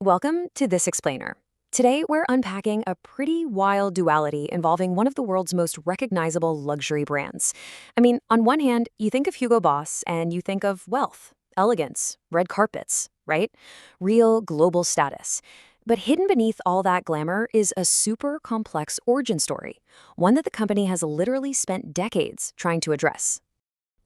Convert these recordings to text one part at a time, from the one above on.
Welcome to This Explainer. Today, we're unpacking a pretty wild duality involving one of the world's most recognizable luxury brands. On one hand, you think of Hugo Boss and you think of wealth, elegance, red carpets, right? Real global status. But hidden beneath all that glamour is a super complex origin story, one that the company has literally spent decades trying to address.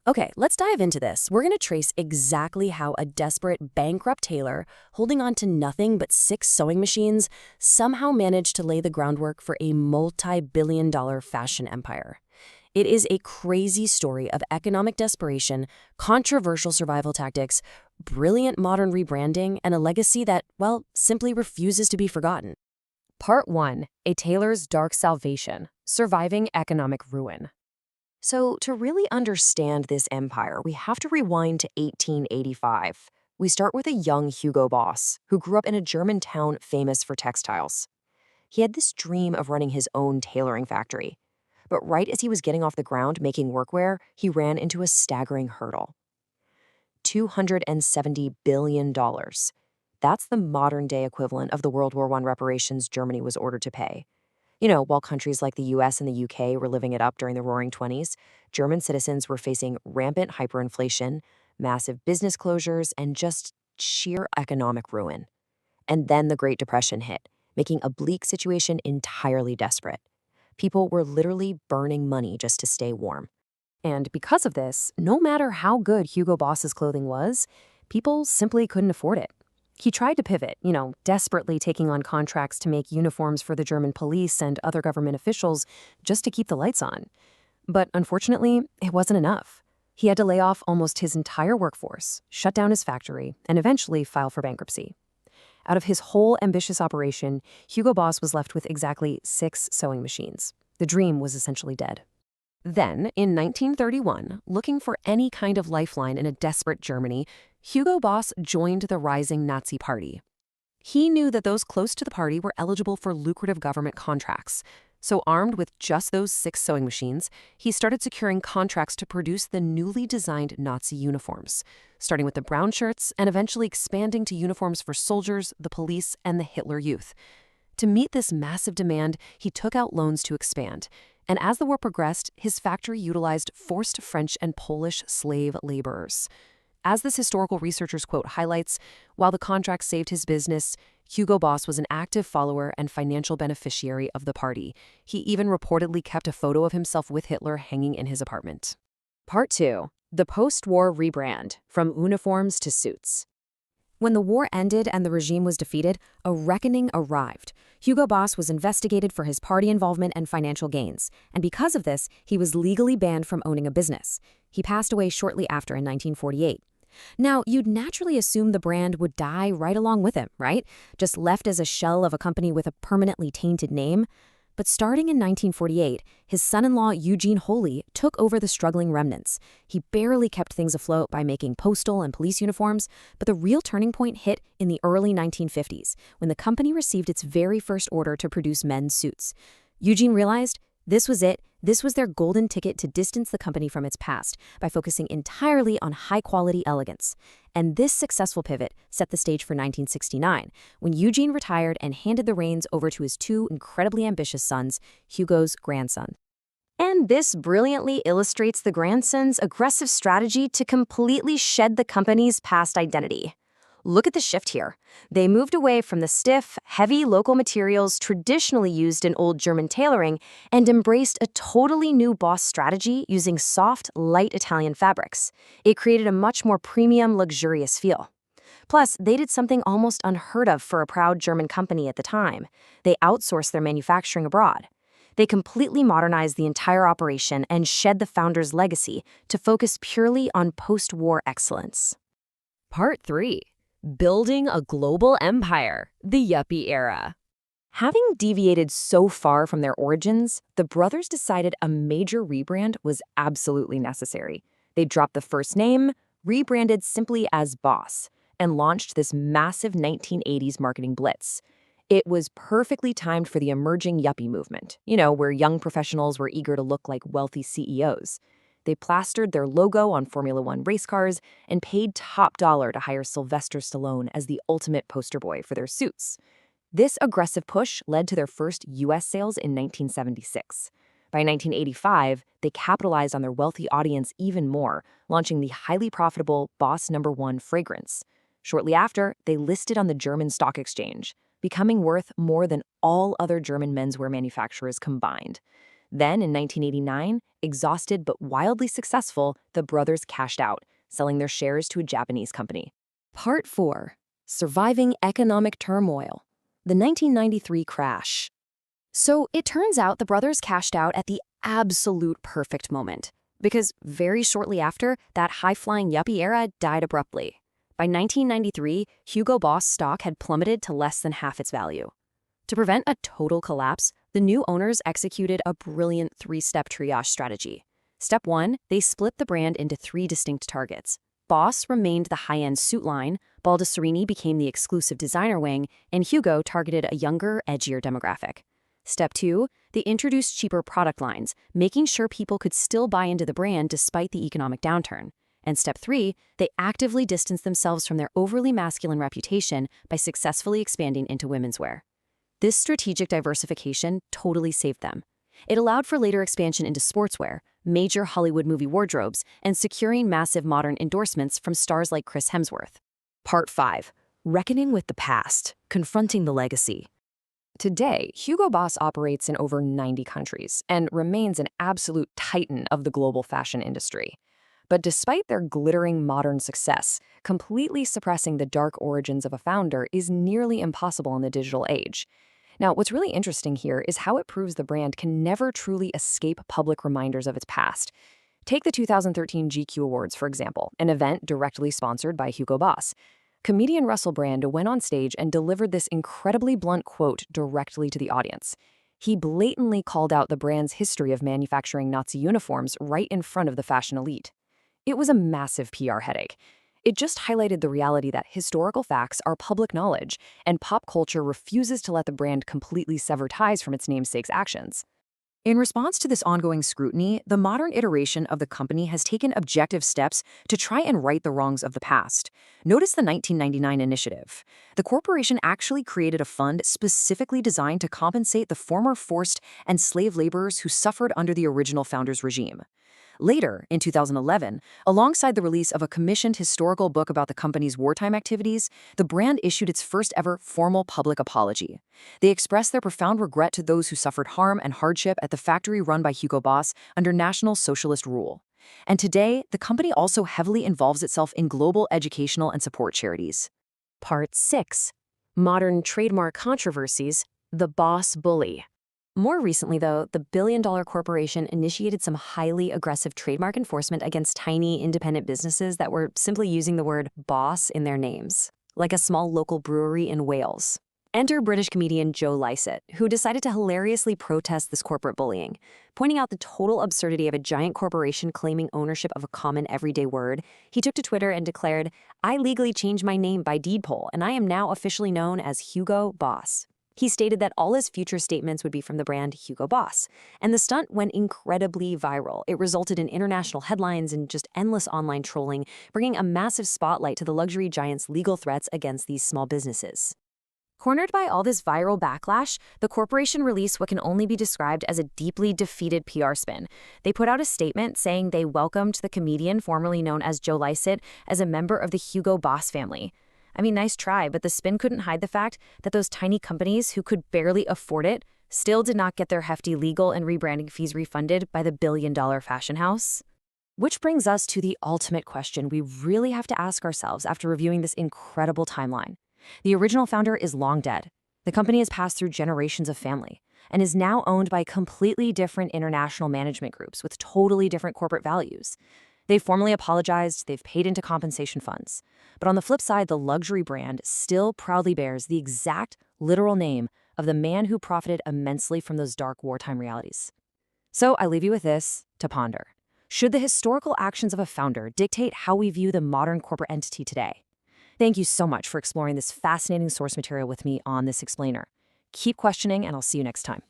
Okay, let's dive into this. We're going to trace exactly how a desperate, bankrupt tailor, holding on to nothing but 6 sewing machines, somehow managed to lay the groundwork for a multi-billion-dollar fashion empire. It is a crazy story of economic desperation, controversial survival tactics, brilliant modern rebranding, and a legacy that, well, simply refuses to be forgotten. Part 1. A Tailor's Dark Salvation, Surviving Economic Ruin. So, to really understand this empire, we have to rewind to 1885. We start with a young Hugo Boss, who grew up in a German town famous for textiles. He had this dream of running his own tailoring factory. But right as he was getting off the ground making workwear, he ran into a staggering hurdle. $270 billion. That's the modern-day equivalent of the World War I reparations Germany was ordered to pay. While countries like the US and the UK were living it up during the Roaring '20s, German citizens were facing rampant hyperinflation, massive business closures, and just sheer economic ruin. And then the Great Depression hit, making a bleak situation entirely desperate. People were literally burning money just to stay warm. And because of this, no matter how good Hugo Boss's clothing was, people simply couldn't afford it. He tried to pivot, desperately taking on contracts to make uniforms for the German police and other government officials just to keep the lights on. But unfortunately, it wasn't enough. He had to lay off almost his entire workforce, shut down his factory, and eventually file for bankruptcy. Out of his whole ambitious operation, Hugo Boss was left with exactly 6 sewing machines. The dream was essentially dead. Then, in 1931, looking for any kind of lifeline in a desperate Germany, Hugo Boss joined the rising Nazi Party. He knew that those close to the party were eligible for lucrative government contracts. So armed with just those 6 sewing machines, he started securing contracts to produce the newly designed Nazi uniforms, starting with the brown shirts and eventually expanding to uniforms for soldiers, the police, and the Hitler Youth. To meet this massive demand, he took out loans to expand. And as the war progressed, his factory utilized forced French and Polish slave laborers. As this historical researcher's quote highlights, while the contract saved his business, Hugo Boss was an active follower and financial beneficiary of the party. He even reportedly kept a photo of himself with Hitler hanging in his apartment. Part 2. The Post-War Rebrand, From Uniforms to Suits. When the war ended and the regime was defeated, a reckoning arrived. Hugo Boss was investigated for his party involvement and financial gains, and because of this, he was legally banned from owning a business. He passed away shortly after in 1948. Now, you'd naturally assume the brand would die right along with him, right? Just left as a shell of a company with a permanently tainted name. But starting in 1948, his son-in-law Eugene Holy took over the struggling remnants. He barely kept things afloat by making postal and police uniforms, but the real turning point hit in the early 1950s, when the company received its very first order to produce men's suits. Eugene realized this was it. This was their golden ticket to distance the company from its past by focusing entirely on high-quality elegance. And this successful pivot set the stage for 1969, when Eugene retired and handed the reins over to his 2 incredibly ambitious sons, Hugo's grandson. And this brilliantly illustrates the grandson's aggressive strategy to completely shed the company's past identity. Look at the shift here. They moved away from the stiff, heavy local materials traditionally used in old German tailoring and embraced a totally new Boss strategy using soft, light Italian fabrics. It created a much more premium, luxurious feel. Plus, they did something almost unheard of for a proud German company at the time. They outsourced their manufacturing abroad. They completely modernized the entire operation and shed the founder's legacy to focus purely on post-war excellence. Part 3. Building a global empire, the Yuppie era. Having deviated so far from their origins, the brothers decided a major rebrand was absolutely necessary. They dropped the first name, rebranded simply as Boss, and launched this massive 1980s marketing blitz. It was perfectly timed for the emerging yuppie movement, where young professionals were eager to look like wealthy CEOs. They plastered their logo on Formula One race cars and paid top dollar to hire Sylvester Stallone as the ultimate poster boy for their suits. This aggressive push led to their first U.S. sales in 1976. By 1985, they capitalized on their wealthy audience even more, launching the highly profitable Boss No. 1 fragrance. Shortly after, they listed on the German stock exchange, becoming worth more than all other German menswear manufacturers combined. Then, in 1989, exhausted but wildly successful, the brothers cashed out, selling their shares to a Japanese company. Part 4. Surviving Economic Turmoil. The 1993 crash. So it turns out the brothers cashed out at the absolute perfect moment, because very shortly after, that high-flying yuppie era died abruptly. By 1993, Hugo Boss stock had plummeted to less than half its value. To prevent a total collapse, the new owners executed a brilliant three-step triage strategy. Step 1, they split the brand into 3 distinct targets. Boss remained the high-end suit line, Baldessarini became the exclusive designer wing, and Hugo targeted a younger, edgier demographic. Step 2, they introduced cheaper product lines, making sure people could still buy into the brand despite the economic downturn. And Step 3, they actively distanced themselves from their overly masculine reputation by successfully expanding into women's wear. This strategic diversification totally saved them. It allowed for later expansion into sportswear, major Hollywood movie wardrobes, and securing massive modern endorsements from stars like Chris Hemsworth. Part 5. Reckoning with the past, confronting the legacy. Today, Hugo Boss operates in over 90 countries and remains an absolute titan of the global fashion industry. But despite their glittering modern success, completely suppressing the dark origins of a founder is nearly impossible in the digital age. Now, what's really interesting here is how it proves the brand can never truly escape public reminders of its past. Take the 2013 GQ Awards, for example, an event directly sponsored by Hugo Boss. Comedian Russell Brand went on stage and delivered this incredibly blunt quote directly to the audience. He blatantly called out the brand's history of manufacturing Nazi uniforms right in front of the fashion elite. It was a massive PR headache. It just highlighted the reality that historical facts are public knowledge, and pop culture refuses to let the brand completely sever ties from its namesake's actions. In response to this ongoing scrutiny, the modern iteration of the company has taken objective steps to try and right the wrongs of the past. Notice the 1999 initiative. The corporation actually created a fund specifically designed to compensate the former forced and slave laborers who suffered under the original founder's regime. Later, in 2011, alongside the release of a commissioned historical book about the company's wartime activities, the brand issued its first-ever formal public apology. They expressed their profound regret to those who suffered harm and hardship at the factory run by Hugo Boss under National Socialist rule. And today, the company also heavily involves itself in global educational and support charities. Part 6. Modern trademark controversies, the boss bully. More recently, though, the billion-dollar corporation initiated some highly aggressive trademark enforcement against tiny, independent businesses that were simply using the word boss in their names, like a small local brewery in Wales. Enter British comedian Joe Lycett, who decided to hilariously protest this corporate bullying. Pointing out the total absurdity of a giant corporation claiming ownership of a common everyday word, he took to Twitter and declared, "I legally changed my name by deed poll, and I am now officially known as Hugo Boss." He stated that all his future statements would be from the brand Hugo Boss, and the stunt went incredibly viral. It resulted in international headlines and just endless online trolling, bringing a massive spotlight to the luxury giant's legal threats against these small businesses. Cornered by all this viral backlash, the corporation released what can only be described as a deeply defeated PR spin. They put out a statement saying they welcomed the comedian formerly known as Joe Lycett as a member of the Hugo Boss family. I mean, nice try, but the spin couldn't hide the fact that those tiny companies who could barely afford it still did not get their hefty legal and rebranding fees refunded by the billion-dollar fashion house. Which brings us to the ultimate question we really have to ask ourselves after reviewing this incredible timeline. The original founder is long dead. The company has passed through generations of family and is now owned by completely different international management groups with totally different corporate values. They've formally apologized, they've paid into compensation funds. But on the flip side, the luxury brand still proudly bears the exact, literal name of the man who profited immensely from those dark wartime realities. So I leave you with this to ponder. Should the historical actions of a founder dictate how we view the modern corporate entity today? Thank you so much for exploring this fascinating source material with me on This Explainer. Keep questioning, and I'll see you next time.